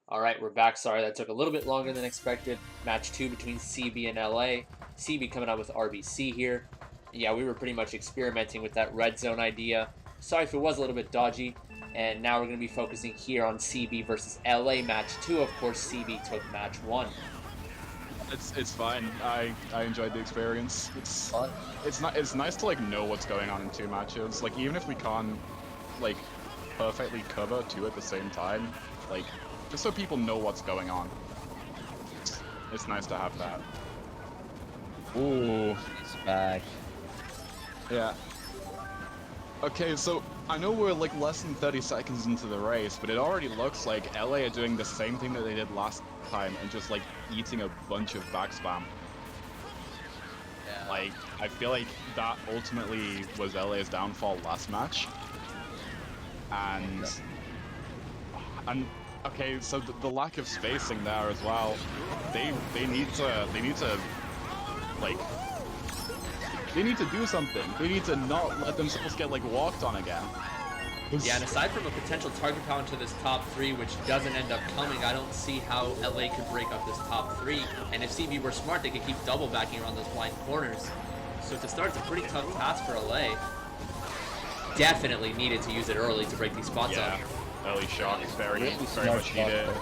All right, we're back. Sorry, that took a little bit longer than expected. Match 2 between CB and LA. CB coming out with RBC here. Yeah, we were pretty much experimenting with that red zone idea. Sorry if it was a little bit dodgy. And now we're going to be focusing here on CB versus LA match 2. Of course, CB took match 1. It's fine. I enjoyed the experience. It's fun. It's nice to like know what's going on in two matches. Like even if we can't like perfectly cover two at the same time, like just so people know what's going on. It's nice to have that. Ooh, It's back. yeah. Okay, so I know we're like less than 30 seconds into the race, but it already looks like LA are doing the same thing that they did last time and just like eating a bunch of back spam. Yeah. Like, I feel like that ultimately was LA's downfall last match. And okay, so the lack of spacing there as well. They need to like they need to do something. They need to not let themselves get like walked on again. Yeah, and aside from a potential target power into this top 3, which doesn't end up coming, I don't see how LA could break up this top 3. And if CB were smart, they could keep double backing around those blind corners. So to start, it's a pretty tough task for LA. Definitely needed to use it early to break these spots up. Early shock is very Smart much shot needed. there.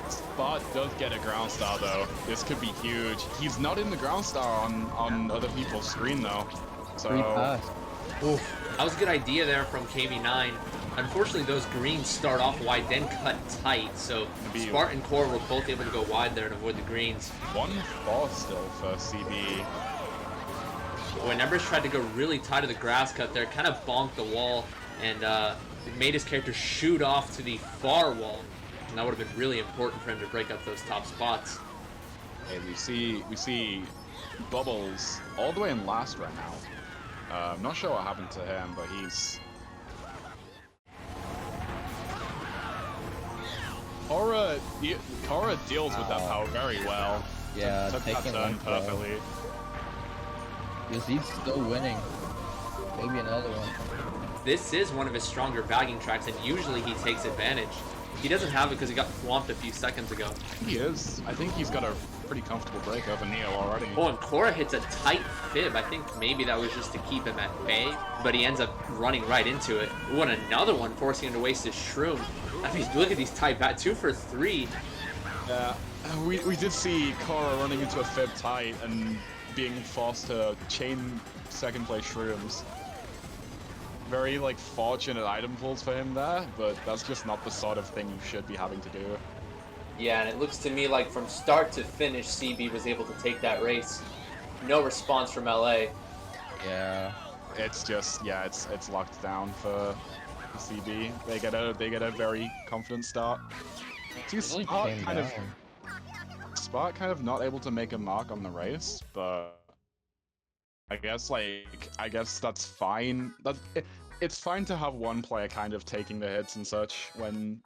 Spot does get a ground star though. This could be huge. He's not in the ground star on other people's screen though. So Free pass. Oof. That was a good idea there from KV9. Unfortunately, those greens start off wide, then cut tight. So Spartan and Core were both able to go wide there and avoid the greens. 1-4 still for CB. When Embers tried to go really tight to the grass cut there, kind of bonked the wall and it made his character shoot off to the far wall. And that would have been really important for him to break up those top spots. Hey, we see Bubbles all the way in last right now. I'm not sure what happened to him, but he's... Korra deals with that power very well. Yeah, took that taking turn one throw. perfectly. Because he's still winning. Maybe another one. This is one of his stronger bagging tracks, and usually he takes advantage. He doesn't have it because he got swamped a few seconds ago. He is. I think he's got a pretty comfortable break over Neo already. Oh, and Korra hits a tight fib. I think maybe that was just to keep him at bay, but he ends up running right into it. Ooh, and another one forcing him to waste his shroom. I mean, look at these tight bat, 2 for 3. Yeah, we did see Korra running into a fib tight and being forced to chain second place shrooms. Very like fortunate item pulls for him there, but that's just not the sort of thing you should be having to do. Yeah, and it looks to me like from start to finish, CB was able to take that race. No response from LA. Yeah. It's just it's locked down for CB. They get a very confident start. See, Really came down. Spark kind of not able to make a mark on the race, but I guess that's fine. It's fine to have one player kind of taking the hits and such when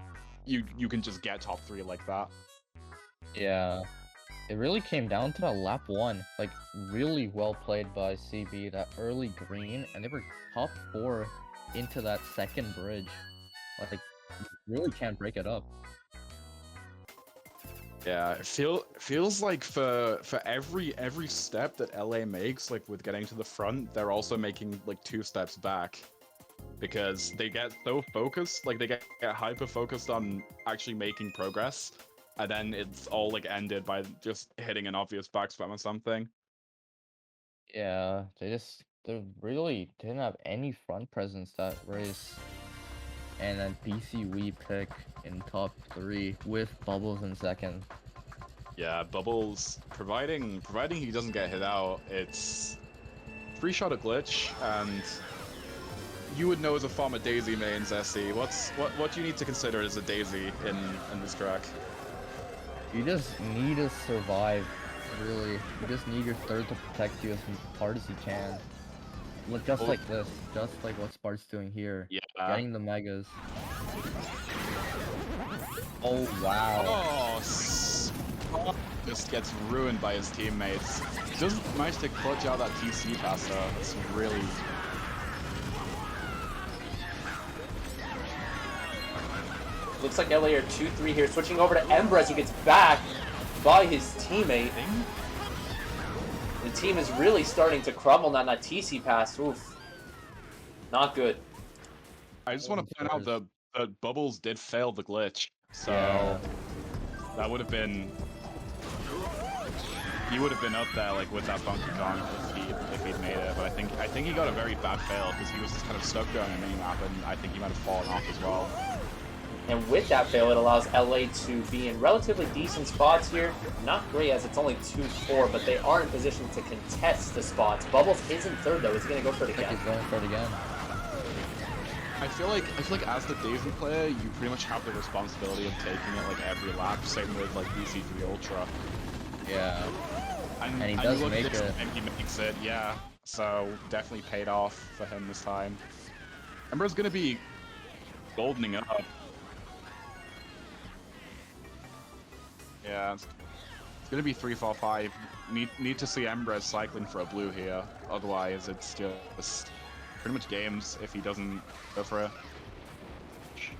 you can just get top 3 like that. Yeah. It really came down to that lap 1. Like, really well played by CB. That early green, and they were top 4 into that second bridge. Like, you really can't break it up. Yeah, it feels like for every step that LA makes, like with getting to the front, they're also making like 2 steps back. Because they get so focused, like they get hyper focused on actually making progress, and then it's all like ended by just hitting an obvious backspam or something. Yeah, they really didn't have any front presence that race. And then BC we pick in top 3 with Bubbles in second. Yeah, Bubbles, providing he doesn't get hit out, it's 3-shot a glitch, and you would know as a former Daisy main, Zesti, what do you need to consider as a Daisy in this track? You just need to survive, really. You just need your third to protect you as hard as you can. Look, just like this, just like what Spart's doing here. Yeah. Getting the megas. Oh, wow. Oh, Spot just gets ruined by his teammates. He doesn't manage to clutch out that TC pass though. It's really... Looks like LA are 2-3 here. Switching over to Embrez, who gets back by his teammate. The team is really starting to crumble now. That TC pass, oof. Not good. I just want to point out that Bubbles did fail the glitch, so Yeah. that would have been... He would have been up there like with that funky Kong if he'd made it, but I think he got a very bad fail because he was just kind of stuck there on the minimap, and I think he might have fallen off as well. And with that fail, it allows LA to be in relatively decent spots here. Not great as it's only 2-4, but they are in position to contest the spots. Bubbles is in third though. Is he gonna go for it I think again? he's going for it again. I feel like as the Daisy player, you pretty much have the responsibility of taking it like every lap. Same with like EC3 Ultra. Yeah. And he does look at make this, it. and he makes it, yeah. So definitely paid off for him this time. Ember's gonna be goldening up. Yeah, it's gonna be 3-4-5. Need to see Embrez cycling for a blue here. Otherwise, it's just pretty much games if he doesn't go for it.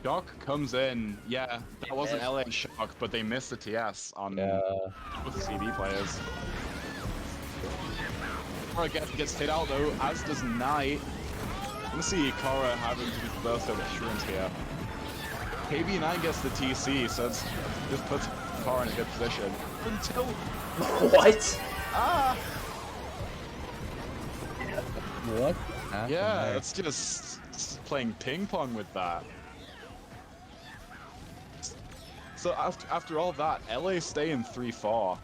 Shock comes in. Yeah, that wasn't LA Shock, but they missed the TS on both CB players. Kara gets hit out though, as does Knight. I'm gonna see Kara having his burst of assurance here. KB9 gets the TC, so this puts Kara in a good position. Until... What? Ah! What happened Yeah, there? it's just playing ping pong with that. So after all that, LA stay in 3-4.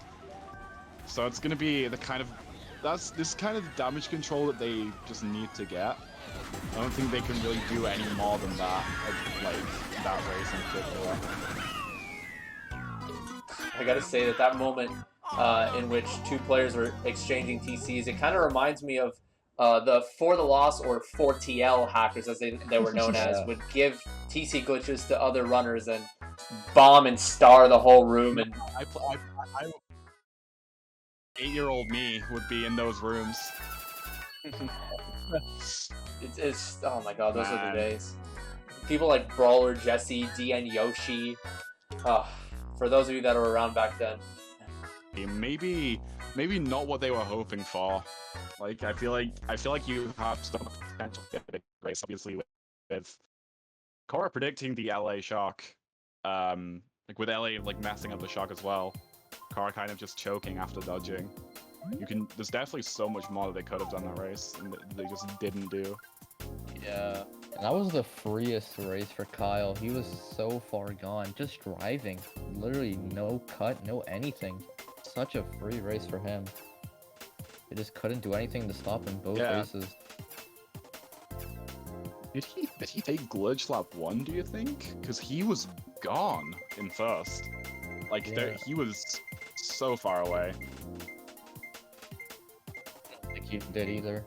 So it's gonna be the kind of this kind of damage control that they just need to get. I don't think they can really do any more than that, like that race in particular. I gotta say that moment in which two players were exchanging TCs, it kind of reminds me of the For the Loss or 4TL hackers, as they were known as, would give TC glitches to other runners and bomb and star the whole room. And I 8-year-old me would be in those rooms. it's oh my god, those are Man. the days. People like Brawler, Jesse, DN Yoshi. For those of you that were around back then. Maybe not what they were hoping for. Like I feel like you have some potential to get a big race, obviously with Cora predicting the LA shock. Like with LA like messing up the shock as well. Cora kind of just choking after dodging. There's definitely so much more that they could have done that race, and they just didn't do. Yeah. And that was the freest race for Kyle. He was so far gone, just driving. Literally no cut, no anything. Such a free race for him. They just couldn't do anything to stop him both races. Did he take glitch lap 1, do you think? Because he was gone in first. Like he was so far away. I don't think he did either.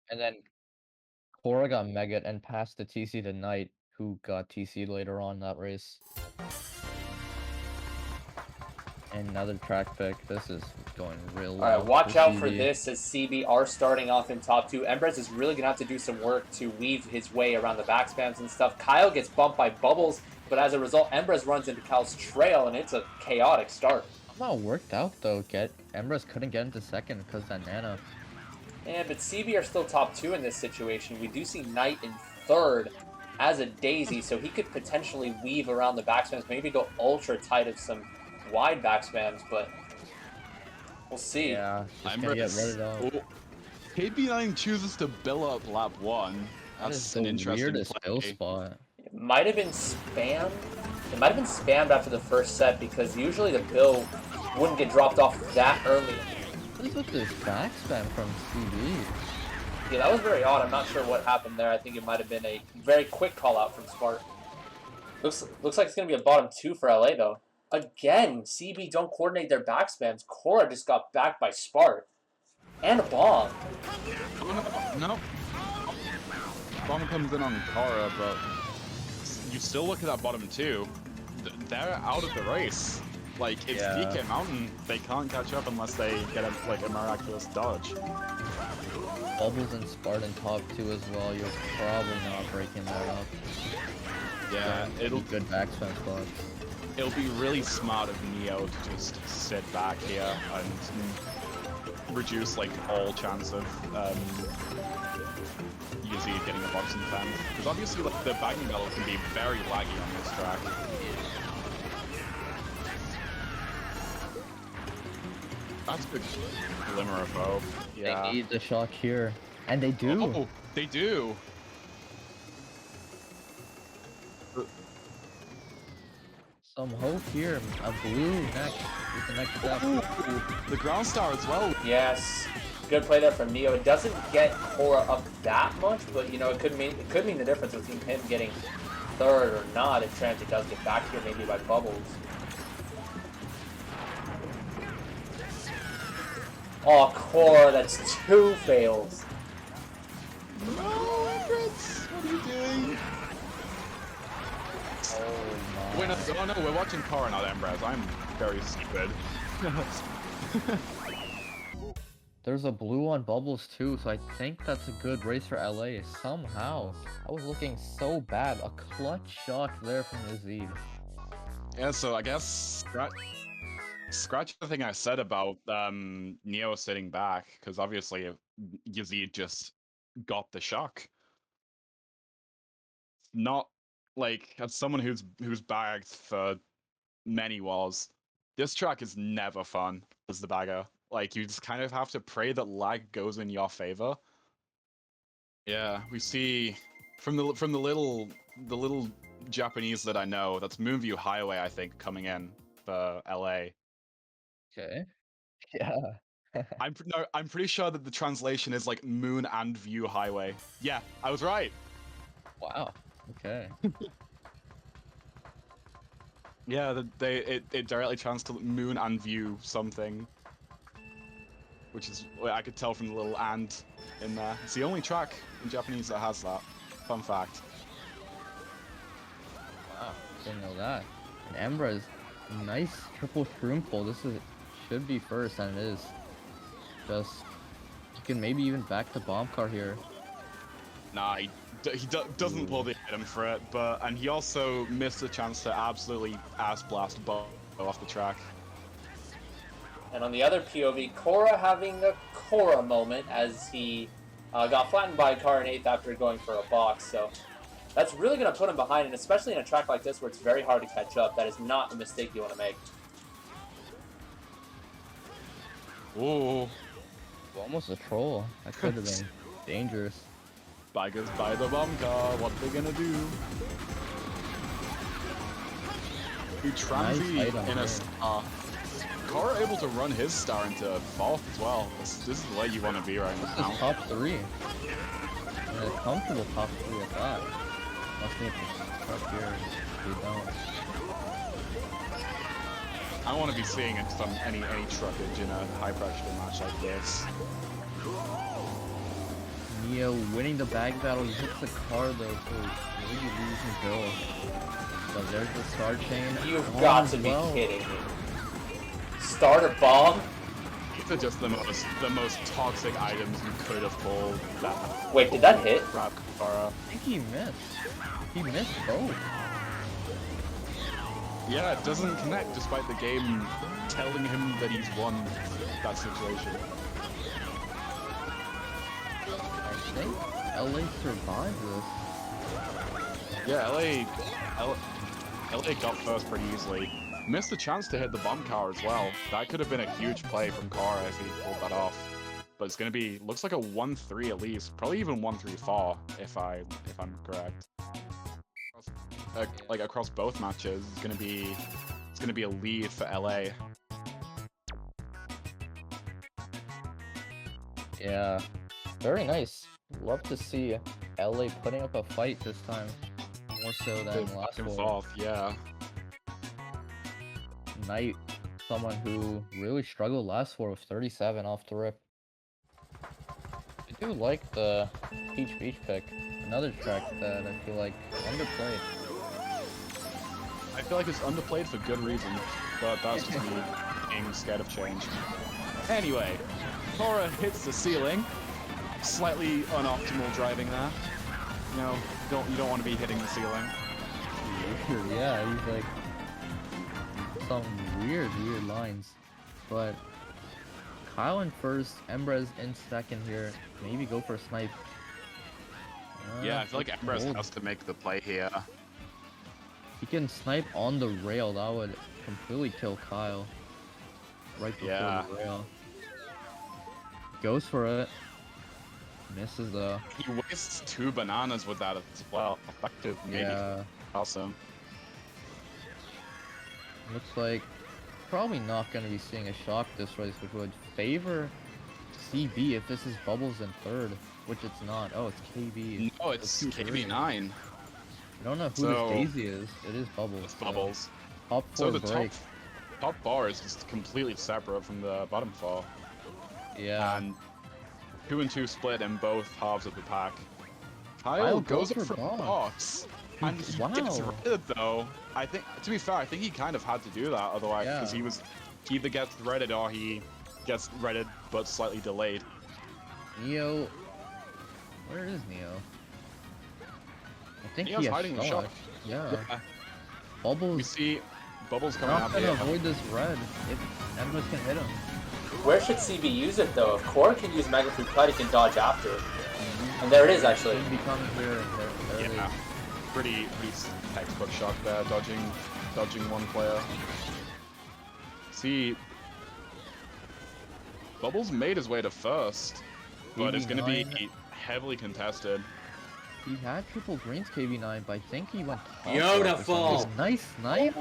And then Cora got Megat and passed the TC to Knight, who got TC'd later on that race. Another track pick. This is going real well. Alright, watch for out CB. for this as CB are starting off in top 2. Embrez is really going to have to do some work to weave his way around the back spams and stuff. Kyle gets bumped by Bubbles, but as a result, Embrez runs into Kyle's trail, and it's a chaotic start. Somehow worked out though. Embrez couldn't get into second because of that Nana. And but CB are still top 2 in this situation. We do see Knight in third as a Daisy, so he could potentially weave around the back spams, maybe go ultra tight of some wide back spams, but we'll see. Yeah, just gonna get rid of Oh, KB9 chooses to bill up lap 1. That's an interesting weirdest bill play. spot. It might have been spammed. It might have been spammed after the first set because usually the bill wouldn't get dropped off that early. What is with this back spam from CB? Yeah, that was very odd. I'm not sure what happened there. I think it might have been a very quick call out from Spark. Looks like it's going to be a bottom 2 for LA though. Again, CB don't coordinate their back spams. Cora just got backed by Spark. And a bomb. No. Bomb comes in on Kara, but you still look at that bottom 2. They're out of the race. Like, it's DK Mountain. They can't catch up unless they get a miraculous dodge. Bubbles and Spartan top 2 as well. You're probably not breaking that up. Yeah, it'll be good backspin spots. It'll be really smart of Neo to just sit back here and reduce like all chance of Yazid getting a box and fan. Because obviously like, the bagging battle can be very laggy on this track. That's a good glimmer of hope. Yeah. They need the shock here. And they do. Oh, they do. Some hope here. A blue next is the next step. Ooh, the ground star as well. Yes, good play there from Neo. It doesn't get Cora up that much, but you know it could mean the difference between him getting third or not if Transit does get back here maybe by Bubbles. Oh, Cora, that's 2 fails. No, Emirates, what are you doing? Oh my. Oh no, we're watching Kara, not Embrace. I'm very stupid. There's a blue on Bubbles too, so I think that's a good race for LA. Somehow, I was looking so bad. A clutch shock there from Yazid. Yeah, so I guess scratch the thing I said about Neo sitting back, because obviously Yazid just got the shock. Not like as someone who's bagged for many wars, this track is never fun as the bagger. Like you just kind of have to pray that lag goes in your favor. Yeah, we see from the little Japanese that I know, that's Moonview Highway, I think, coming in for LA. Okay. Yeah. I'm pretty sure that the translation is like Moon and View Highway. Yeah, I was right. Wow. Okay. Yeah, it directly translates to Moon and View something, which is I could tell from the little "and" in there. It's the only track in Japanese that has that. Fun fact. Wow. Didn't know that. And Embra's nice triple shroom pull. This should be first, and it is. Just you can maybe even back the bomb car here. Nah, he doesn't pull the item for it, and he also missed the chance to absolutely ass blast Bo off the track. And on the other POV, Cora having a Cora moment as he got flattened by a car in 8th after going for a box. So that's really going to put him behind, and especially in a track like this where it's very hard to catch up. That is not a mistake you want to make. Ooh. Almost a troll. That could have been dangerous. Baggers by the bomb car, what they gonna do? Transi in a star. Cora able to run his star into 4th as well. This is where you want to be right now. Top 3. And a comfortable top 3 at that. Must need to up here if we don't. I want to be seeing any truckage in a high pressure match like this. Neo winning the bag battle. He hits the car though, so really losing Bill. So there's the star chain. You've got to be kidding me. Starter bomb? These are just the most toxic items you could have pulled. Wait, did that hit? I think he missed. He missed both. Yeah, it doesn't connect despite the game telling him that he's won that situation. I think LA survived this. Yeah, LA got first pretty easily. Missed the chance to hit the bomb car as well. That could have been a huge play from Kara if he pulled that off. But it's gonna be, looks like a 1-3 at least, probably even 1-3-4 if I'm correct. Like across both matches, it's gonna be a lead for LA. Yeah, very nice. Love to see LA putting up a fight this time, more so than last one. Yeah. Knight, someone who really struggled last war with 37 off the rip. I do like the Peach Beach pick, another track that I feel like underplayed. I feel like it's underplayed for good reason, but that's just me being scared of change. Anyway, Cora hits the ceiling, slightly unoptimal driving there. You know, you don't want to be hitting the ceiling. Yeah, he's like some weird lines. But Kyle in first, Embrez in second here. Maybe go for a snipe. Yeah, I feel like Embrez hold. has to make the play here. He can snipe on the rail. That would completely kill Kyle. Right before the rail. Goes for it. Misses though. He wastes 2 bananas with that as well. Effective, maybe. Yeah. Awesome. Looks like probably not going to be seeing a shock this race, which would favor CB if this is Bubbles in third, which it's not. Oh, it's KB. No, it's KB9. I don't know who So- this Daisy is. It is Bubbles. It's Bubbles. Top So 4 the break. top bar is just completely separate from the bottom 4. Yeah. And 2 and 2 split in both halves of the pack. Kyle Kyle goes goes up for for box. box. And he Wow. gets threaded though. I think, to be fair, I think he kind of had to do that otherwise, because Yeah. he either gets threaded or he gets threaded but slightly delayed. Neo. Where is Neo? I think Neo's he has hiding in the shock. shock. Yeah. Yeah. We Bubbles see Bubbles coming not out gonna here. avoid this red if Embrez can hit him. Where should CB use it though? If Core can use Mega Food Cut, he can dodge after. And there it is actually. Should be coming here. There it Yeah. is. Pretty textbook shot there, dodging one player. See, Bubbles made his way to first, but it's going to be KB9. heavily contested. He had triple greens KB9, but I think he went top Beautiful. left or something. Nice snipe.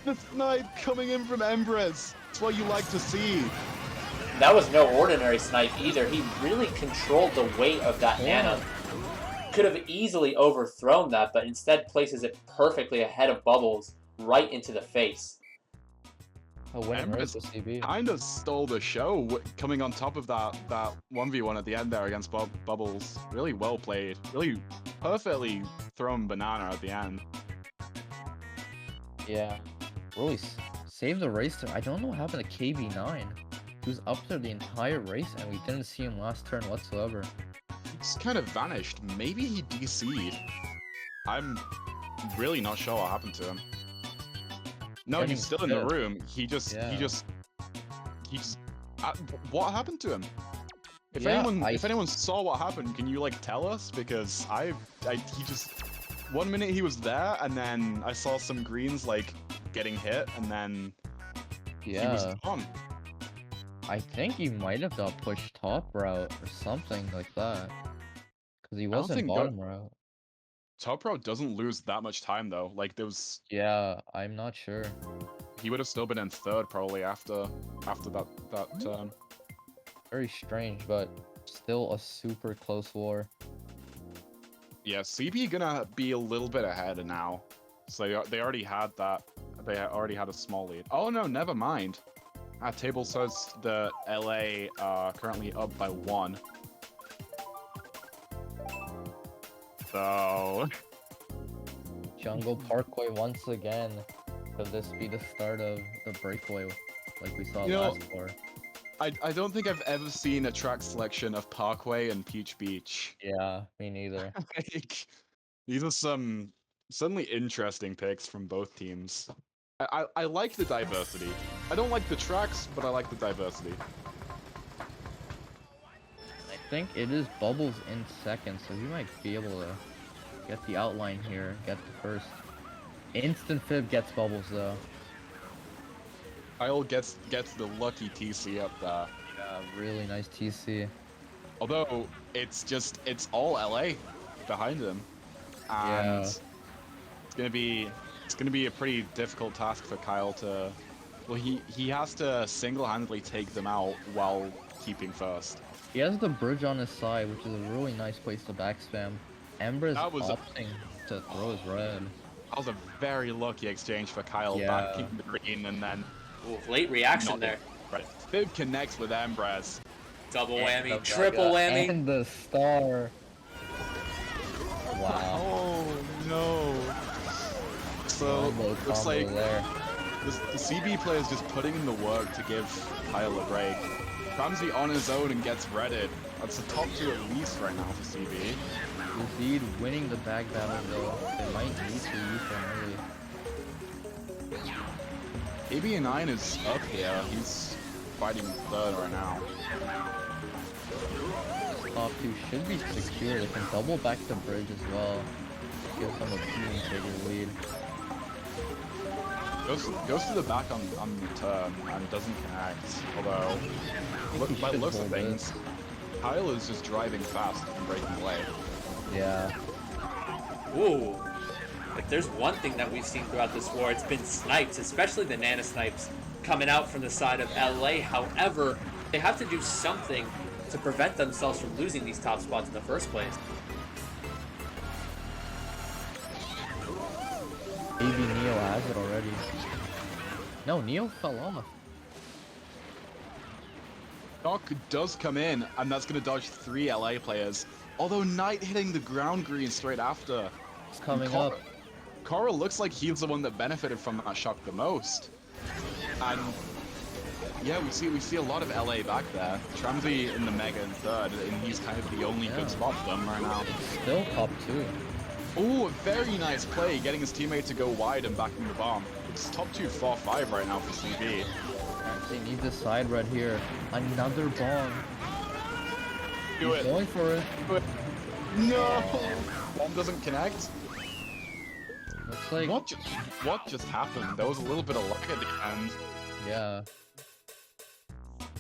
The snipe coming in from Embrez. That's what you like to see. That was no ordinary snipe either. He really controlled the weight of that Nana. Could have easily overthrown that, but instead places it perfectly ahead of Bubbles, right into the face. A winning race Embrez for CB. kind of stole the show, coming on top of that 1v1 at the end there against Bubbles. Really well played. Really perfectly thrown banana at the end. Yeah. Really saved the race there. I don't know what happened to KB9. He was up there the entire race, and we didn't see him last turn whatsoever. He just kind of vanished. Maybe he DC'd. I'm really not sure what happened to him. No, Getting he's still in the fed. room. He just, what happened to him? If Yeah, anyone saw what happened, can you like tell us? Because he just, 1 minute he was there, and then I saw some greens like getting hit, and then he was Yeah. gone. I think he might have got pushed top route or something like that. Because he don't wasn't think bottom route. Top Pro doesn't lose that much time though. Like there was, Yeah, I'm not sure. he would have still been in third probably after that turn. Very strange, but still a super close war. Yeah, CB gonna be a little bit ahead now. So they already had that. They already had a small lead. Oh no, never mind. Our table says that LA are currently up by 1. So Jungle Parkway once again. Could this be the start of the breakaway like we saw You know, last war? I don't think I've ever seen a track selection of Parkway and Peach Beach. Yeah, me neither. Like, these are some suddenly interesting picks from both teams. I like the diversity. I don't like the tracks, but I like the diversity. I think it is Bubbles in second, so he might be able to get the outline here, get the first. Instant fib gets Bubbles though. Kyle gets the lucky TC up there. Yeah, really nice TC. Although it's all LA behind him, and Yeah. it's gonna be a pretty difficult task for Kyle to. Well, he has to single-handedly take them out while keeping first. He has the bridge on his side, which is a really nice place to backspam. Ember is That was a- opting to throw his red. That was a very lucky exchange for Kyle, Yeah. backing the green and then Ooh, late reaction not there. right. Fib connects with Embrez. Double And whammy, the triple Vega whammy. And the star. Wow. Oh no! So Combo looks combo like there. the CB player is just putting in the work to give Kyle a break. Ramsey on his own and gets redded. That's the top 2 at least right now for CB. Indeed, winning the bag battle though. They might need to use them early. AB9 is up here. He's fighting 3rd right now. Top 2 should be secure. They can double back the bridge as well. Give them a even bigger lead. Goes to the back on the turn and doesn't connect. Although, by the looks of things, Kyle is just driving fast and breaking away. Yeah. Ooh. Like, there's one thing that we've seen throughout this war. It's been snipes, especially the nano snipes coming out from the side of LA. However, they have to do something to prevent themselves from losing these top spots in the first place. Maybe Neo has it already. No, Neo fell off. Doc does come in, and that's going to dodge 3 LA players. Although Knight hitting the ground green straight after. It's coming up. Cora looks like he's the one that benefited from that shock the most. And yeah, we see a lot of LA back there. Tramsy in the mega in 3rd, and he's kind of the only good spot for them right now. Still top 2. Oh, a very nice play, getting his teammate to go wide and backing the bomb. It's top 2, 4-5 right now for CB. They need the side red here. Another bomb. Do He's it. going for it. Do it. No! Bomb doesn't connect. Looks like... What just happened? There was a little bit of luck at the end. Yeah.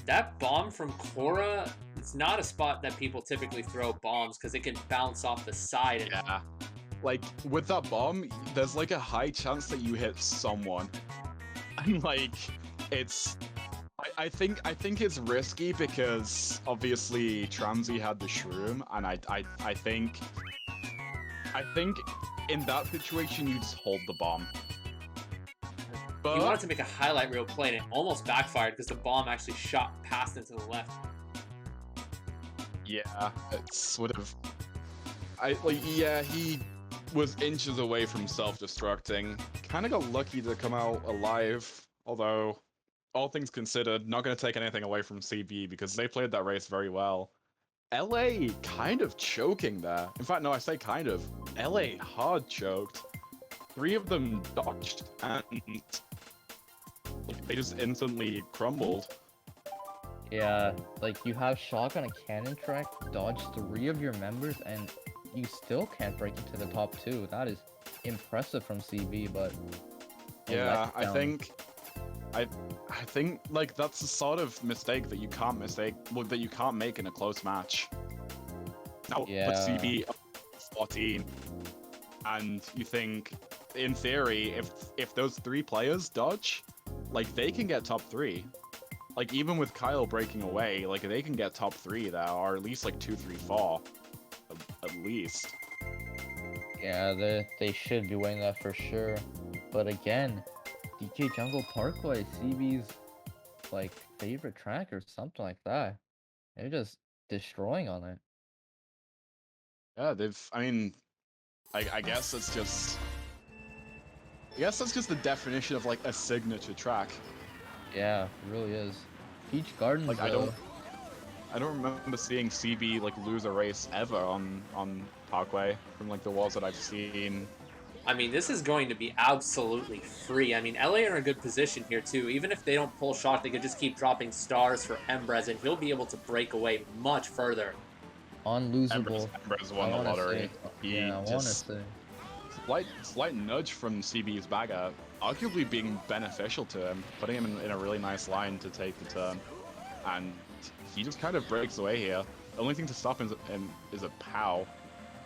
That bomb from Cora, it's not a spot that people typically throw bombs because it can bounce off the side. And Yeah. Like, with that bomb, there's like a high chance that you hit someone. And like, it's... I think it's risky because obviously Tramsy had the shroom, and I think in that situation you just hold the bomb. But he wanted to make a highlight reel play, and it almost backfired because the bomb actually shot past into the left. yeah, it sort of. Yeah, he was inches away from self-destructing. Kind of got lucky to come out alive, although, all things considered, not going to take anything away from CB because they played that race very well. LA kind of choking there. In fact, no, I say kind of. LA hard choked. 3 of them dodged, and they just instantly crumbled. Yeah, like you have shotgun and cannon track, dodge 3 of your members, and you still can't break into the top 2. That is impressive from CB, but Yeah, I letdown. think like that's the sort of mistake that you can't that you can't make in a close match. Now put Yeah. CB up 14, and you think, in theory, if those 3 players dodge, like they can get top 3. Like even with Kyle breaking away, like they can get top 3 there, or at least like 2, 3, 4, at least. Yeah, they should be winning that for sure. But again, DK Jungle Parkway, CB's like favorite track or something like that. They're just destroying on it. Yeah, I mean, I guess it's just. I guess that's just the definition of like a signature track. Yeah, it really is. Peach Gardens, Like though. I don't remember seeing CB like lose a race ever on Parkway from like the wars that I've seen. I mean, this is going to be absolutely free. I mean, LA are in a good position here, too. Even if they don't pull shot, they could just keep dropping stars for Embrez, and he'll be able to break away much further. Unlosable. Embrez won the I wanna lottery. say- yeah, I want to say. Slight nudge from CB's bagger, arguably being beneficial to him, putting him in a really nice line to take the turn, and he just kind of breaks away here. The only thing to stop him is a POW.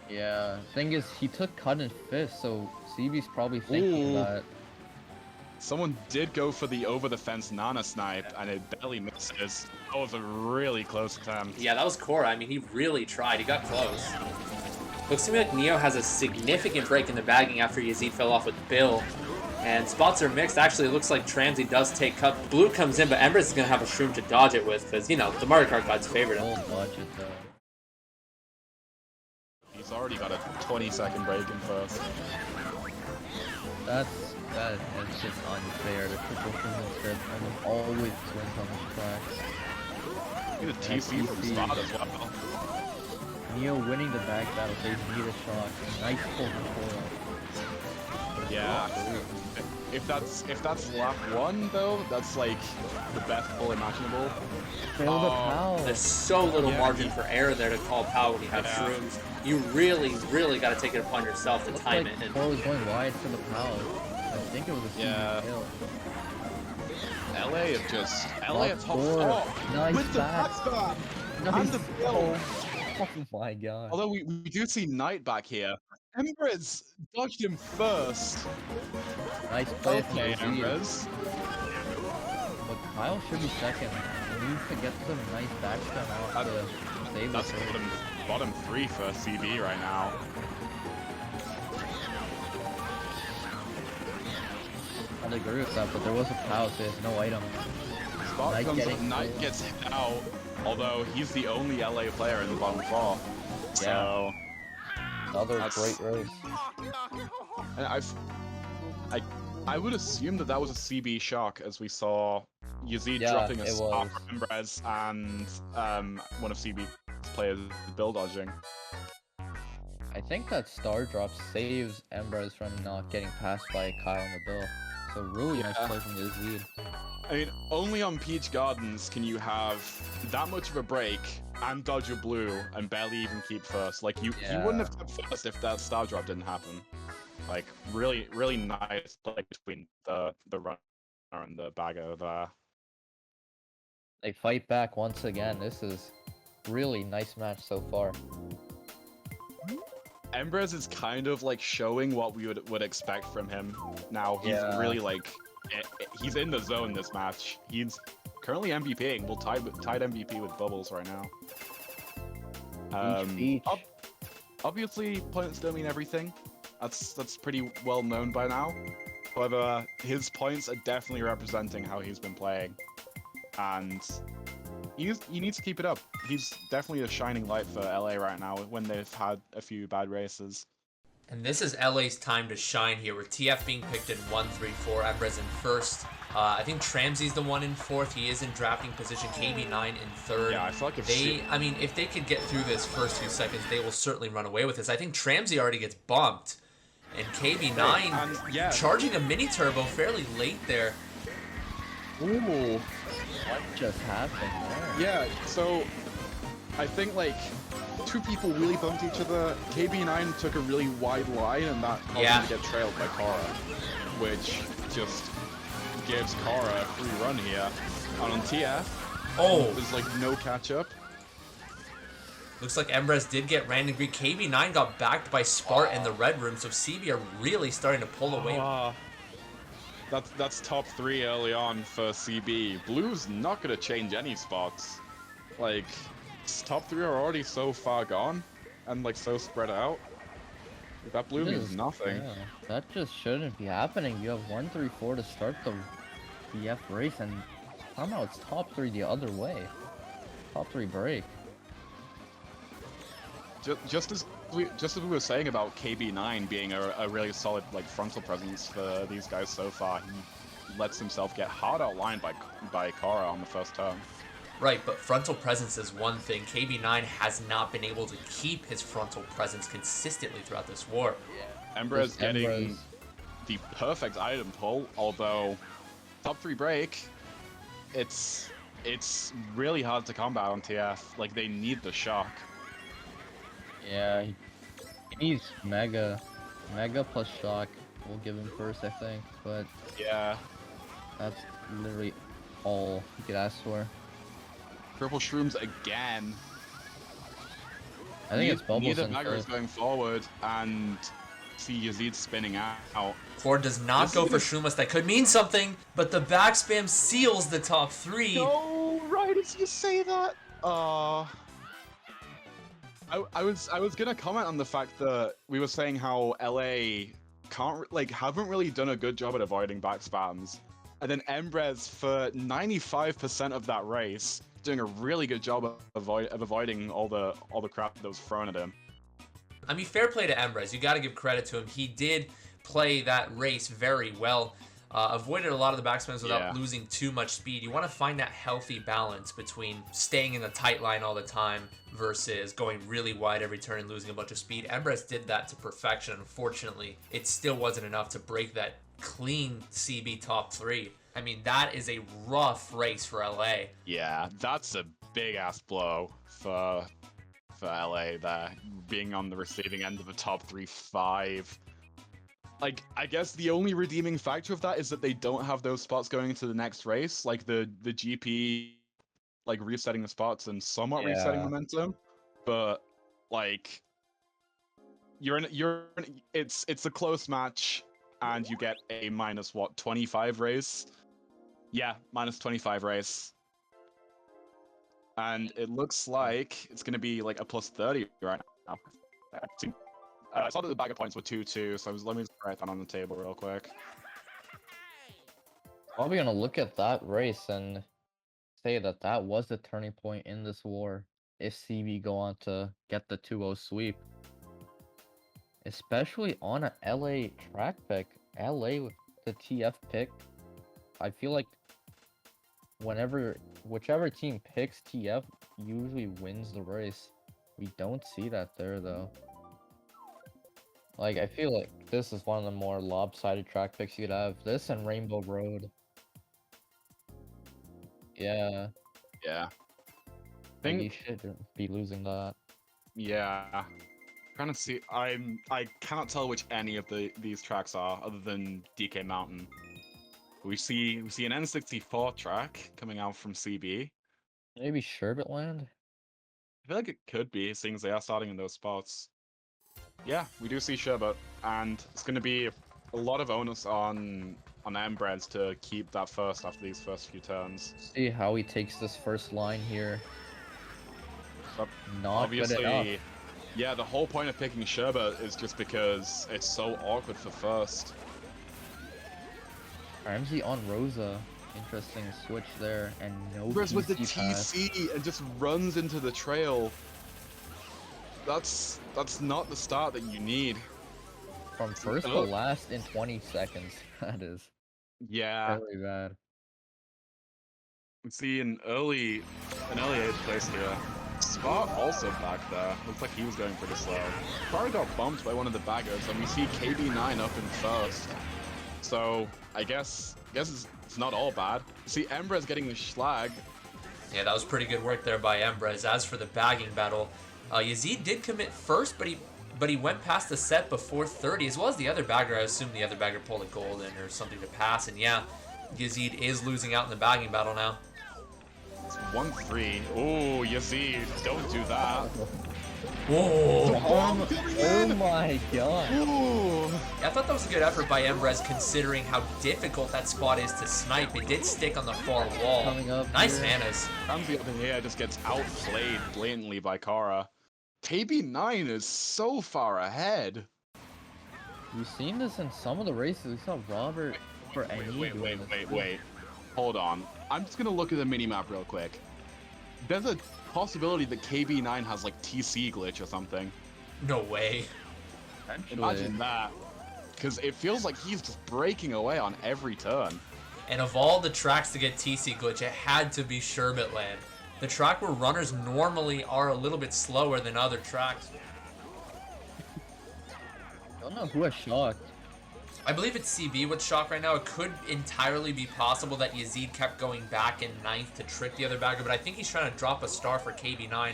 Yeah, thing is, he took cut in 5th, so CB's probably thinking Ooh. that. Someone did go for the over-the-fence Nana snipe, and it barely misses. That was a really close attempt. Yeah, that was Cora. I mean, he really tried. He got close. Looks to me like Neo has a significant break in the bagging after Yazid fell off with Bill. And spots are mixed. Actually, it looks like Tramsy does take cut. Blue comes in, but Embrez is going to have a shroom to dodge it with because, you know, the Mario Kart god's favorite him. Full budget though. He's already got a 20-second break in first. That's just unfair. The triple shroom instead almost always wins on this track. Need a TC from TC. start as well. Neo winning the back battle, they need a shot. Nice pull control. Yeah. If that's lap 1 though, that's like the best pull imaginable. Fail the pow. There's so little Yeah, margin for error there to call power when you have Yeah. shrooms. You really got to take it upon yourself to Looks time like it. And Cora was going wide for the pow. I think it was a CB Yeah. kill. LA is just LA at top Four. 4. Nice With the back. backstab Nice. and the build. Oh my god. Although we do see Knight back here. Embrez dodged him first. Nice play from Okay, Yazid. Embrez. But Kyle should be second. He needs to get some nice backspin out to save That's the race. bottom 3 for CB right now. I'd agree with that, but there was a pow, so there's no item. Spot Knight comes up, getting Knight full. gets hit out. Although he's the only LA player in the bottom 4. So Another That's- great race. and I would assume that was a CB shock, as we saw Yazid Yeah, dropping a it star was. for Embrez and one of CB's players bill dodging. I think that star drop saves Embrez from not getting passed by Kyle in the bill. So really nice Yeah. play from Yazid. I mean, only on Peach Gardens can you have that much of a break and dodge a blue and barely even keep first. Like you wouldn't have kept first if that star drop didn't happen. Like really nice play between the runner and the bagger there. They fight back once again. This is really nice match so far. Embrez is kind of like showing what we would expect from him. Now he's Yeah. really like he's in the zone this match. He's currently MVPing. We'll tied MVP with Bubbles right now. Each. Obviously, points don't mean everything. That's pretty well known by now. However, his points are definitely representing how he's been playing, and he needs to keep it up. He's definitely a shining light for LA right now when they've had a few bad races. And this is LA's time to shine here, with TF being picked in 1, 3, 4, Embrez in first. I think Tramsy's the one in fourth. He is in drafting position. KB9 in third. Yeah, I feel like if if they could get through this first few seconds, they will certainly run away with this. I think Tramsy already gets bumped, and KB9 And, yeah. charging a mini turbo fairly late there. Ooh. What just happened there? Yeah, so I think like two people really bumped each other. KB9 took a really wide line and that caused him to get trailed by Kara, which just gives Kara a free run here. And on TF, Oh, there's like no catch up. looks like Embrez did get random green. KB9 got backed by Spart in the red room, so CB are really starting to pull away. That's top 3 early on for CB. Blue's not gonna change any spots. Like, top 3 are already so far gone and like so spread out. That blue means nothing. Yeah, that just shouldn't be happening. You have 1, 3, 4 to start the BF race, and somehow it's top 3 the other way. Top 3 break. Just as we were saying about KB9 being a really solid like frontal presence for these guys so far, he lets himself get hard outlined by Kara on the first turn. Right, but frontal presence is one thing. KB9 has not been able to keep his frontal presence consistently throughout this war. Embrez getting Embrez. the perfect item pull, although top 3 break, it's really hard to combat on TF. Like they need the shock. Yeah, he needs Mega. Mega plus Shock. We'll give him first, I think, but Yeah. that's literally all he could ask for. Purple Shrooms again. I think it's Bubbles Neither in bagger is first. going forward, and see Yazid spinning out. Cord does not This go is for gonna- Shroomas. That could mean something, but the back spam seals the top 3. No, right as you say that. I was gonna comment on the fact that we were saying how LA haven't really done a good job at avoiding back spams, and then Embrez for 95% of that race doing a really good job of avoiding all the crap that was thrown at him. I mean, fair play to Embrez. You got to give credit to him. He did play that race very well. Avoided a lot of the backspins without Yeah. losing too much speed. You want to find that healthy balance between staying in the tight line all the time versus going really wide every turn and losing a bunch of speed. Embrez did that to perfection. Unfortunately, it still wasn't enough to break that clean CB top 3. I mean, that is a rough race for LA. Yeah, that's a big ass blow for LA there, being on the receiving end of a top 3-5. Like, I guess the only redeeming factor of that is that they don't have those spots going into the next race, like the GP, like resetting the spots and somewhat resetting Yeah. momentum. But like, it's a close match, and you get a minus what 25 race. Yeah, minus 25 race. And it looks like it's going to be like a plus 30 right now. I saw that the bagger points were 2-2, so let me just write that on the table real quick. Probably gonna look at that race and say that that was the turning point in this war if CB go on to get the 2-0 sweep. Especially on a LA track pick. LA with the TF pick. I feel like whichever team picks TF usually wins the race. We don't see that there though. Like, I feel like this is one of the more lopsided track picks you'd have. This and Rainbow Road. Yeah. Yeah. Like, you shouldn't be losing that. Yeah. Trying to see. I cannot tell which any of these tracks are other than DK Mountain. We see an N64 track coming out from CB. Maybe Sherbet Land? I feel like it could be, seeing as they are starting in those spots. Yeah, we do see Sherbet, and it's going to be a lot of onus on Embrez to keep that first after these first few turns. See how he takes this first line here. But Not good enough. yeah, the whole point of picking Sherbet is just because it's so awkward for first. Ramsey on Rosa. Interesting switch there, and no Embrez with the TC pass. TC and just runs into the trail. That's not the start that you need. From first to last in 20 seconds. That is very bad. We see an early 8th place here. Spot also back there. Looks like he was going pretty slow. Probably got bumped by one of the baggers, and we see KB9 up in first. So I guess it's not all bad. See Embrez getting the schlag. Yeah, that was pretty good work there by Embrez. As for the bagging battle, Yazid did commit first, but he went past the set before 30, as well as the other bagger. I assume the other bagger pulled a golden or something to pass, and yeah, Yazid is losing out in the bagging battle now. It's 1-3. Oh, Yazid, don't do that. Whoa! Oh my god. Ooh. I thought that was a good effort by Embrez, considering how difficult that spot is to snipe. It did stick on the far wall. Coming up Nice here. Manners. Ramsey over here just gets outplayed blatantly by Kara. KB9 is so far ahead. We've seen this in some of the races. We saw Robert for Wait. Hold on. I'm just gonna look at the minimap real quick. There's a possibility that KB9 has like TC glitch or something. No way. Imagine that. Because it feels like he's just breaking away on every turn. And of all the tracks to get TC glitch, it had to be Sherbet Land. The track where runners normally are a little bit slower than other tracks. I don't know who has shocked. I believe it's CB with shock right now. It could entirely be possible that Yazid kept going back in 9th to trick the other bagger, but I think he's trying to drop a star for KB9.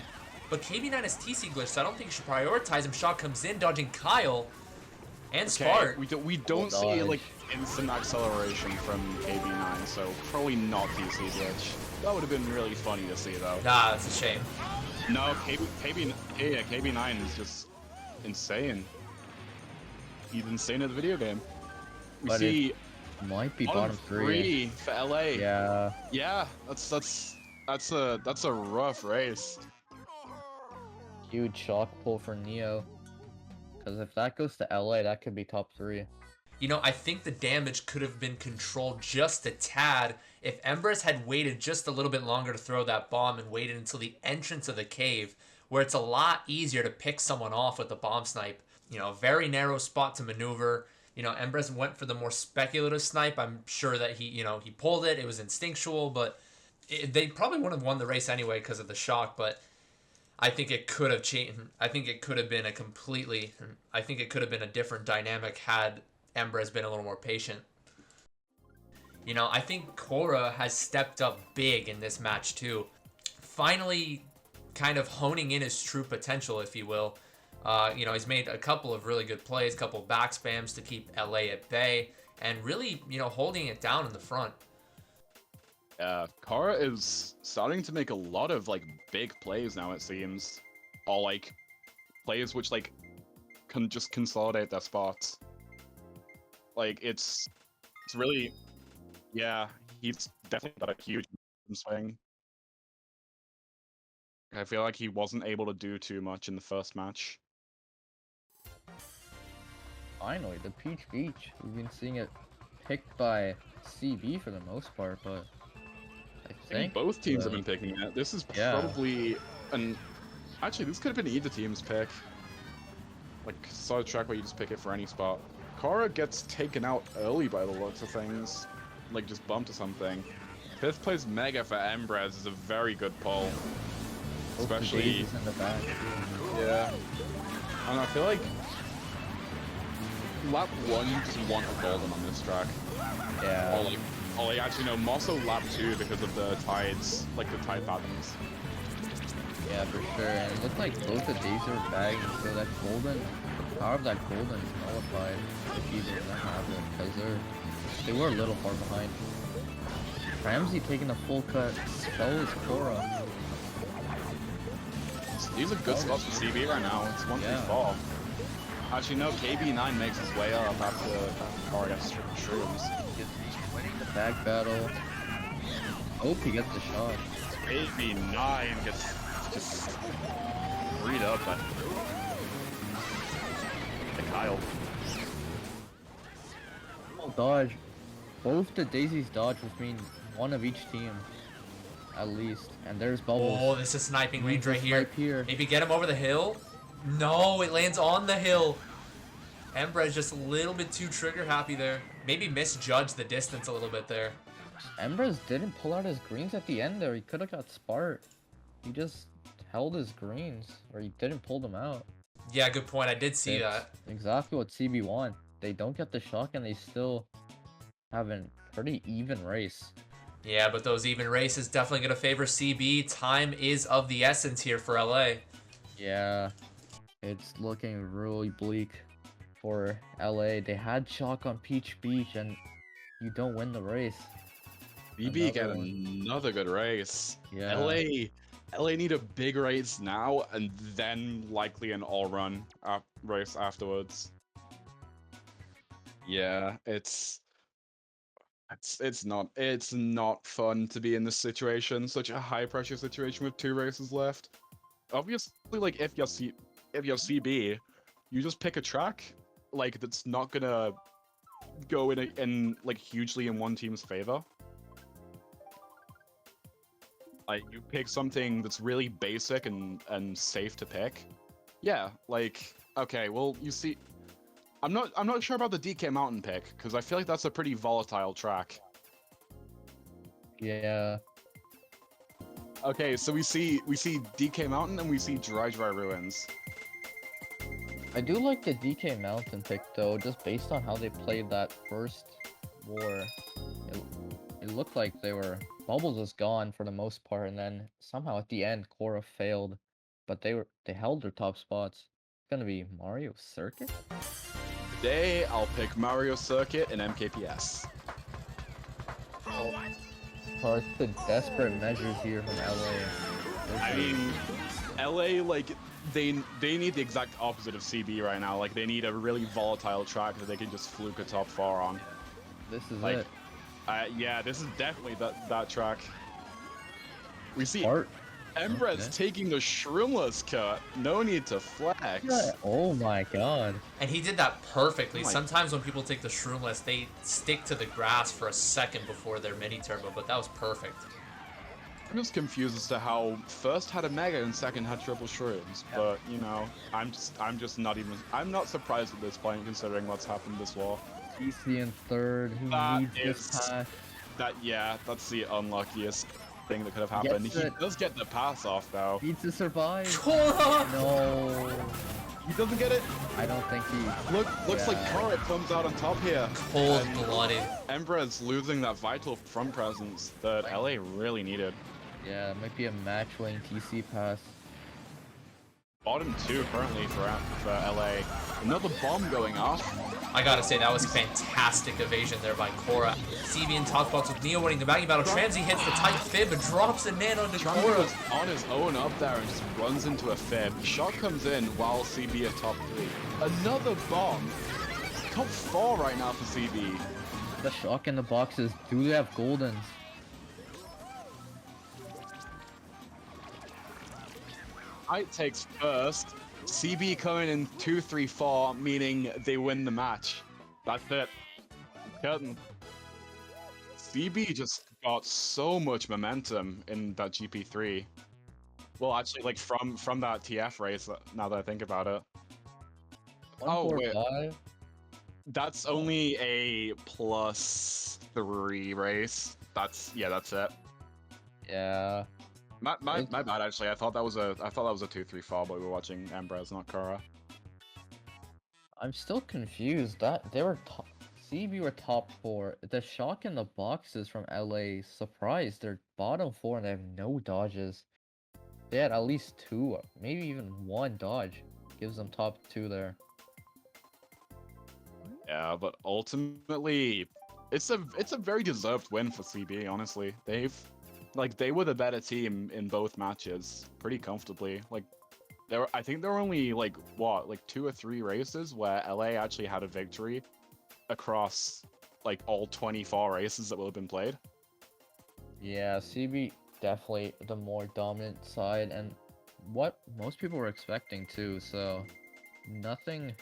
But KB9 is TC glitch, so I don't think you should prioritize him. Shock comes in, dodging Kyle and Spart. We don't see like instant acceleration from KB9, so probably not TC glitch. That would have been really funny to see though. Nah, that's a shame. No, KB9 is just insane. He's insane at the video game. We But see Might be bottom bottom three. for LA. Yeah. Yeah, that's a rough race. Huge shock pull for Neo. Because if that goes to LA, that could be top 3. You know, I think the damage could have been controlled just a tad if Embrez had waited just a little bit longer to throw that bomb and waited until the entrance of the cave, where it's a lot easier to pick someone off with the bomb snipe. You know, very narrow spot to maneuver. You know, Embrez went for the more speculative snipe. I'm sure that he pulled it. It was instinctual, but they probably wouldn't have won the race anyway because of the shock. But I think it could have changed. I think it could have been a different dynamic had Embrez been a little more patient. You know, I think Korra has stepped up big in this match too. Finally kind of honing in his true potential, if you will. You know, he's made a couple of really good plays, a couple of back spams to keep LA at bay, and really, holding it down in the front. Kara is starting to make a lot of like big plays now, it seems. All like plays which like can just consolidate their spots. Like it's really, yeah, he's definitely got a huge swing. I feel like he wasn't able to do too much in the first match. Finally, the Peach Beach. We've been seeing it picked by CB for the most part, but I think both teams have been picking it. This is probably actually, this could have been either team's pick. Like, side track where you just pick it for any spot. Kara gets taken out early by the looks of things. Like, just bumped to something. 5th place Mega for Embrez is a very good pull. Especially in the back. Yeah. And I feel like lap 1 you just want a golden on this track. Yeah. Or like actually no, more so lap 2 because of the tides, like the tide patterns. Yeah, for sure. And it looked like both the days were bagged, so that golden, the power of that golden is nullified if he doesn't have it, because they were a little far behind. Ramsey taking a full cut, so is Korra. These are good spots for CB right now. It's 1-3-4. Actually, no, KB9 makes his way up after Kara gets shrooms. Winning the back battle. Hope he gets the shot. KB9 gets just freed up by Kyle. Dodge. Both the daisies dodge, which means one of each team. At least. And there's Bubbles. Oh, this is sniping range right here. Maybe get him over the hill? No, it lands on the hill. Embrez just a little bit too trigger happy there. Maybe misjudged the distance a little bit there. Embrez didn't pull out his greens at the end there. He could have got Spart. He just held his greens, or he didn't pull them out. Yeah, good point. I did see that. Exactly what CB want. They don't get the shock and they still have a pretty even race. Yeah, but those even races definitely going to favor CB. Time is of the essence here for LA. Yeah, it's looking really bleak for LA. They had shock on Peach Beach and you don't win the race. BB got another good race. Yeah. LA need a big race now and then likely an all-run race afterwards. Yeah, it's not fun to be in this situation, such a high pressure situation with 2 races left. Obviously, like if you're CB, you just pick a track like that's not gonna go in like hugely in one team's favor. Like you pick something that's really basic and safe to pick. Yeah, like okay, well you see. I'm not sure about the DK Mountain pick because I feel like that's a pretty volatile track. Yeah. Okay, so we see DK Mountain and we see Dry Ruins. I do like the DK Mountain pick though, just based on how they played that first war. It looked like Bubbles was gone for the most part, and then somehow at the end Korra failed, but they held their top spots. It's gonna be Mario Circuit? Today, I'll pick Mario Circuit and MKPS. Oh, it's the desperate measures here from LA. I mean, LA, like, they need the exact opposite of CB right now. Like, they need a really volatile track that they can just fluke a top 4 on. This is like, it. Yeah, this is definitely that track. We see Embrez taking the shroomless cut. No need to flex. Yeah. Oh my god. And he did that perfectly. Sometimes when people take the shroomless, they stick to the grass for a second before their mini turbo, but that was perfect. I'm just confused as to how first had a Mega and second had triple shrooms, but you know, I'm just not even. I'm not surprised at this point considering what's happened this war. TC in third. He That needs this is pass. yeah, that's the unluckiest thing that could have He happened. gets He it. does get the pass off though. Needs to survive. Cora! No. He doesn't get it. I don't think he. Looks like Yeah. Kart comes out on top here. Cold-blooded. Embra's losing that vital front presence that LA really needed. Yeah, it might be a match winning TC pass. Bottom 2 currently for LA. Another bomb going off. I gotta say, that was fantastic evasion there by Cora. CB in top box with Neo winning the bagging battle. Transy hits the tight fib and drops a nano to Cora Cora. was on his own up there and just runs into a fib. Shot comes in while CB is top 3. Another bomb. Top 4 right now for CB. The shock in the boxes. Do they have goldens? Height takes first. CB coming in 2-3-4, meaning they win the match. That's it. Curtain. CB just got so much momentum in that GP3. Well, actually, like from that TF race. Now that I think about it. Oh wait, 145. that's only a +3 race. That's it. Yeah. My bad actually. I thought that was a 2-3-4, but we were watching Embrez, not Kara. I'm still confused. That they were top. CB were top 4. The shock in the boxes from LA surprised. They're bottom 4 and they have no dodges. They had at least 2, maybe even 1 dodge. Gives them top 2 there. Yeah, but ultimately, it's a very deserved win for CB. Honestly, they were the better team in both matches, pretty comfortably. Like, I think there were only like 2 or 3 races where LA actually had a victory across like all 24 races that will have been played. Yeah, CB definitely the more dominant side and what most people were expecting too, so nothing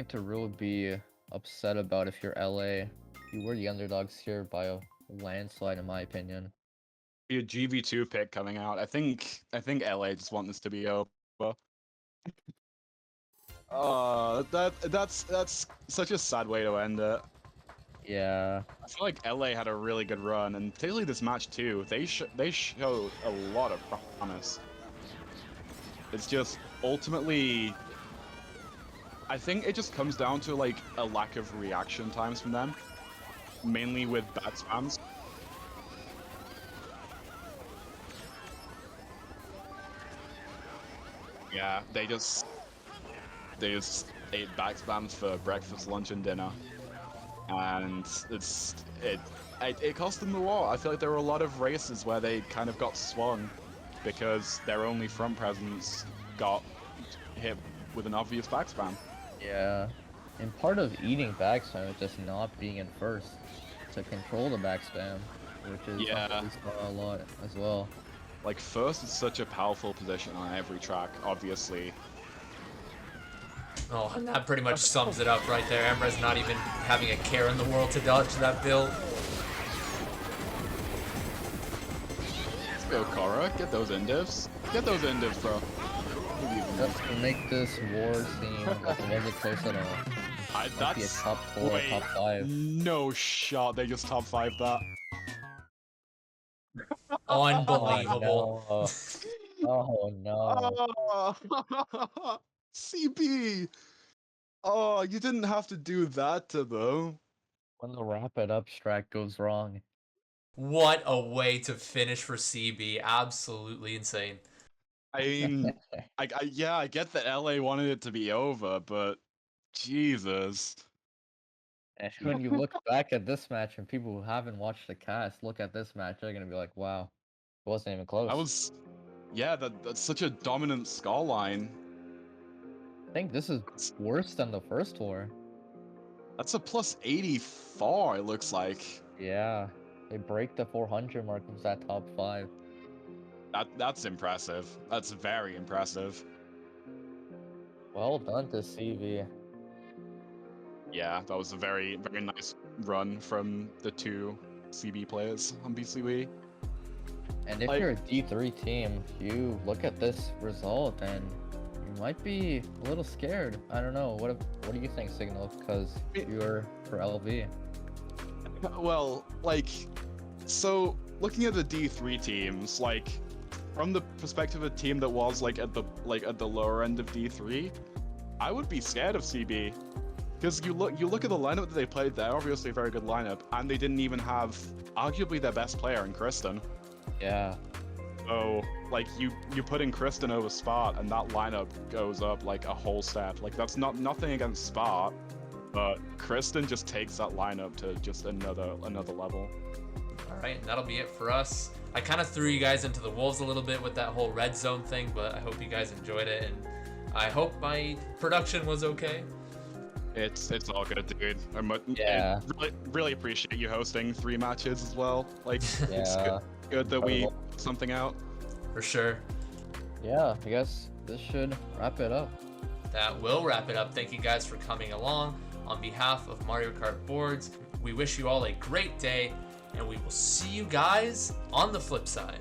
to really be upset about if you're LA. You were the underdogs here by a landslide in my opinion. Be a GV2 pick coming out. I think LA just want this to be over. That's such a sad way to end it. Yeah. I feel like LA had a really good run, and particularly this match too. They showed a lot of promise. It's just ultimately, I think it just comes down to like a lack of reaction times from them, mainly with bat spams. Yeah, they just ate back spams for breakfast, lunch, and dinner, and it cost them the war. I feel like there were a lot of races where they kind of got swung because their only front presence got hit with an obvious back spam. Yeah. And part of eating back spam is just not being in first to control the back spam, which is something we saw a lot as well. Like, first is such a powerful position on every track, obviously. Oh, and that pretty much sums it up right there. Embra's not even having a care in the world to dodge that build. Let's go, Kara. Get those indivs. Get those indivs, bro. Just to make this war seem like it wasn't close at all. Might be a top 4 or top 5. No shot. They just top 5 that. Unbelievable. Oh no. Oh, CB. Oh, you didn't have to do that to them. When the wrap it up strat goes wrong. What a way to finish for CB. Absolutely insane. I mean, I get that LA wanted it to be over, but Jesus. And when you look back at this match and people who haven't watched the cast look at this match, they're gonna be like, wow, it wasn't even close. That's such a dominant scoreline. I think this is worse than the first war. That's a +84, it looks like. Yeah, they break the 400 mark with that top 5. That's impressive. That's very impressive. Well done to CV. Yeah, that was a very, very nice run from the 2 CB players on BCW. And if Like- you're a D3 team, you look at this result and you might be a little scared. I don't know. What do you think, Signal? Because you're for LV. Well, like, so looking at the D3 teams, like, from the perspective of a team that was like at the lower end of D3, I would be scared of CB. Because you look at the lineup that they played there, obviously a very good lineup, and they didn't even have arguably their best player in Kristen. Yeah. So like you put in Kristen over Spart, and that lineup goes up like a whole step. Like that's nothing against Spart, but Kristen just takes that lineup to just another level. All right, and that'll be it for us. I kind of threw you guys into the wolves a little bit with that whole red zone thing, but I hope you guys enjoyed it, and I hope my production was okay. It's all good, dude. Yeah. Really appreciate you hosting 3 matches as well. Like, Yeah. it's good that we put something out. For sure. Yeah, I guess this should wrap it up. That will wrap it up. Thank you guys for coming along. On behalf of Mario Kart Boards, we wish you all a great day, and we will see you guys on the flip side.